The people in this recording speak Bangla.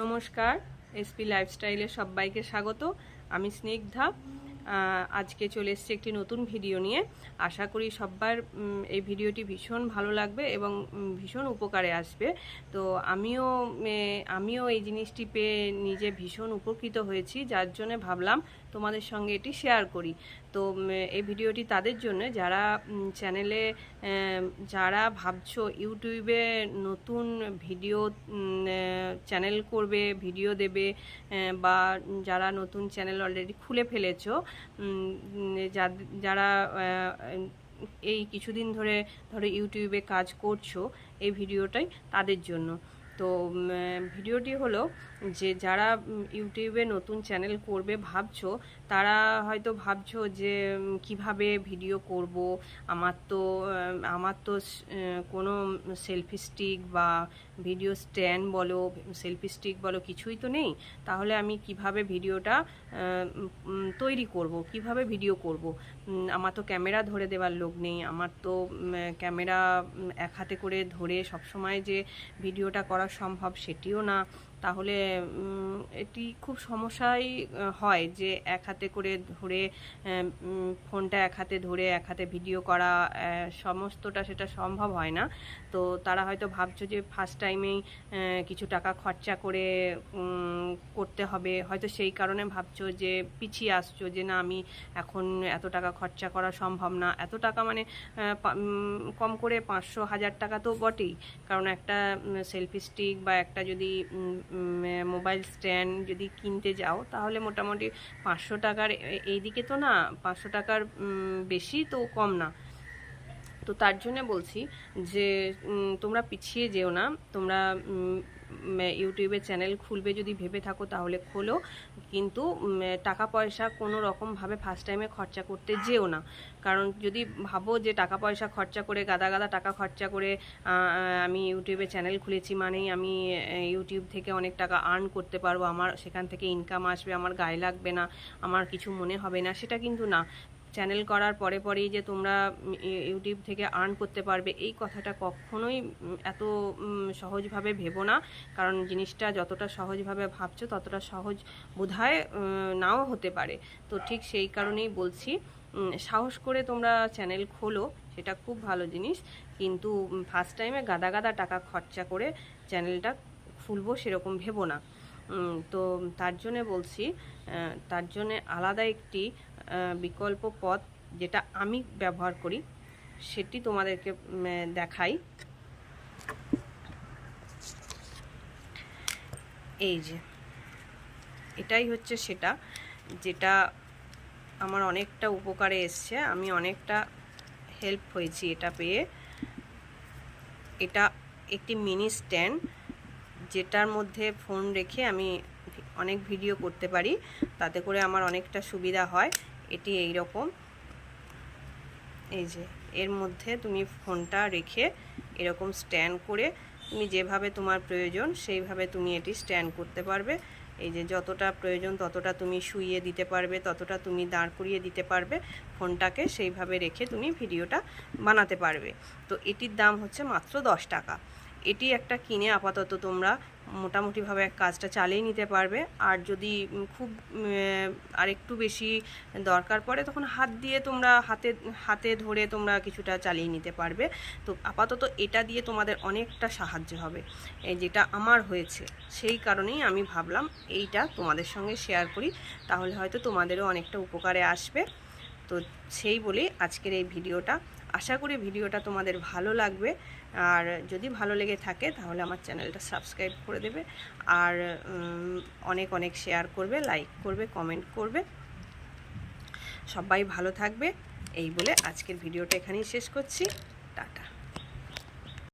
নমস্কার, এসপি লাইফস্টাইলে সবাইকে স্বাগত। আমি স্নিগ্ধা। আজকে চলে এসেছি একটি নতুন ভিডিও নিয়ে। আশা করি সবার এই ভিডিওটি ভীষণ ভালো লাগবে এবং ভীষণ উপকারে আসবে। তো আমিও এই জিনিসটি পেয়ে নিজে ভীষণ উপকৃত হয়েছি, যার জন্য ভাবলাম তোমাদের সঙ্গে এটি শেয়ার করি। তো এই ভিডিওটি তাদের জন্য যারা ভাবছো ইউটিউবে নতুন ভিডিও চ্যানেল করবে, ভিডিও দেবে, বা যারা নতুন চ্যানেল অলরেডি খুলে ফেলেছো, যারা এই কিছুদিন ধরে ইউটিউবে কাজ করছো, এই ভিডিওটাই তাদের জন্য। তো ভিডিওটি হলো যে যারা ইউটিউবে নতুন চ্যানেল করবে ভাবছো, তারা হয়তো ভাবছো যে কিভাবে ভিডিও করব। আমার তো কোনো সেলফি স্টিক বা ভিডিও স্ট্যান্ড বলো, সেলফি স্টিক বলো, কিছুই তো নেই। তাহলে আমি কিভাবে ভিডিওটা তৈরি করব, কিভাবে ভিডিও করব? আমার তো ক্যামেরা ধরে দেওয়ার লোক নেই। আমার তো ক্যামেরা এক হাতে করে ধরে সবসময় যে ভিডিওটা করা সম্ভব সেটিও না। তাহলে এটি খুব সমস্যাই হয় যে এক হাতে করে ধরে ফোনটা এক হাতে ধরে এক হাতে ভিডিও করা, সমস্তটা সেটা সম্ভব হয় না। তো তারা হয়তো ভাবছো যে ফার্স্ট টাইমেই কিছু টাকা খরচা করে করতে হবে, হয়তো সেই কারণে ভাবছো যে পিছিয়ে আসছো যে না, আমি এখন এত টাকা খরচা করা সম্ভব না। এত টাকা মানে কম করে 500-1000 টাকা তো বটেই। কারণ একটা সেলফি স্টিক বা একটা যদি মোবাইল স্ট্যান্ড যদি কিনতে যাও, তাহলে মোটামুটি 500 টাকার এই দিকে তো না, 500 টাকার বেশি তো কম না। তো তার জন্য বলছি যে তোমরা পিছিয়ে যেও না। তোমরা ইউটিউবে চ্যানেল খুলবে যদি ভেবে থাকো তাহলে খোলো, কিন্তু টাকা পয়সা কোনো রকমভাবে ফার্স্ট টাইমে খরচা করতে যেও না। কারণ যদি ভাবো যে টাকা পয়সা খরচা করে, গাদা গাদা টাকা খরচা করে আমি ইউটিউবে চ্যানেল খুলেছি মানেই আমি ইউটিউব থেকে অনেক টাকা আর্ন করতে পারবো, আমার সেখান থেকে ইনকাম আসবে, আমার গায়ে লাগবে না, আমার কিছু মনে হবে না, সেটা কিন্তু না। চ্যানেল করার পরেই যে তোমরা ইউটিউব থেকে আর্ন করতে পারবে, এই কথাটা কখনোই এত সহজভাবে ভেবো না। কারণ জিনিসটা যতটা সহজভাবে ভাবছো ততটা সহজ বোধহয় নাও হতে পারে। তো ঠিক সেই কারণেই বলছি, সাহস করে তোমরা চ্যানেল খোলো, সেটা খুব ভালো জিনিস। কিন্তু ফার্স্ট টাইমে গাদা গাদা টাকা খরচা করে চ্যানেলটা খুলবো সেরকম ভেবো না। তো তার জন্যে বলছি, তার জন্যে আলাদা একটি বিকল্প পথ যেটা আমি ব্যবহার করি সেটি তোমাদেরকে দেখাই। এই যে এটাই হচ্ছে সেটা যেটা আমার অনেকটা উপকারে এসছে, আমি অনেকটা হেল্প হয়েছি এটা পেয়ে। এটা একটি মিনি স্ট্যান্ড, যেটার মধ্যে ফোন রেখে আমি অনেক ভিডিও করতে পারি, তাতে করে আমার অনেকটা সুবিধা হয়। এটি এই রকম, এই যে এর মধ্যে তুমি ফোনটা রেখে এরকম স্ট্যান্ড করে তুমি যেভাবে তোমার প্রয়োজন সেইভাবে তুমি এটি স্ট্যান্ড করতে পারবে। এই যে যতটা প্রয়োজন ততটা তুমি শুইয়ে দিতে পারবে, ততটা তুমি দাঁড় করিয়ে দিতে পারবে ফোনটাকে, সেইভাবে রেখে তুমি ভিডিওটা বানাতে পারবে। তো এটির দাম হচ্ছে মাত্র 10 টাকা। এটি একটা কিনে আপাতত তোমরা মোটামুটিভাবে কাজটা চালিয়ে নিতে পারবে। আর যদি খুব আরেকটু বেশি দরকার পড়ে তখন হাত দিয়ে তোমরা হাতে ধরে তোমরা কিছুটা চালিয়ে নিতে পারবে। তো আপাতত এটা দিয়ে তোমাদের অনেকটা সাহায্য হবে, যেটা আমার হয়েছে। সেই কারণেই আমি ভাবলাম এইটা তোমাদের সঙ্গে শেয়ার করি, তাহলে হয়তো তোমাদেরও অনেকটা উপকারে আসবে। তো সেই বলেই আজকের এই ভিডিওটা। আশা করি ভিডিওটা তোমাদের ভালো লাগবে, আর যদি ভালো লেগে থাকে তাহলে আমার চ্যানেলটা সাবস্ক্রাইব করে দেবে, আর অনেক অনেক শেয়ার করবে, লাইক করবে, কমেন্ট করবে। সবাই ভালো থাকবে এই বলে আজকের ভিডিওটা এখানেই শেষ করছি।